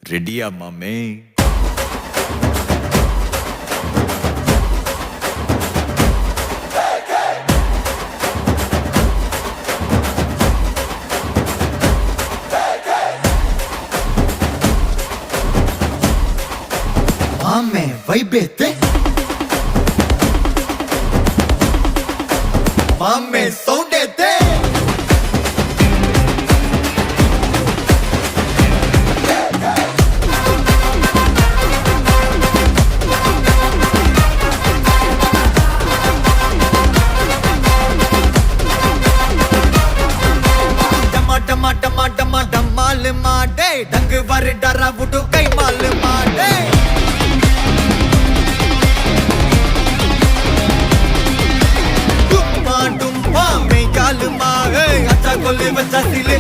ரெடியா மாமே? மாமே வைபேத்து மாமே சவுண்டேத்து டமா டமா டமா டமால் மாடே டங்கு வர டரா புட்டு கை மால் மாடே டும்மா டும்மா மே கால் மா अच्छा कोले बच्चा सिले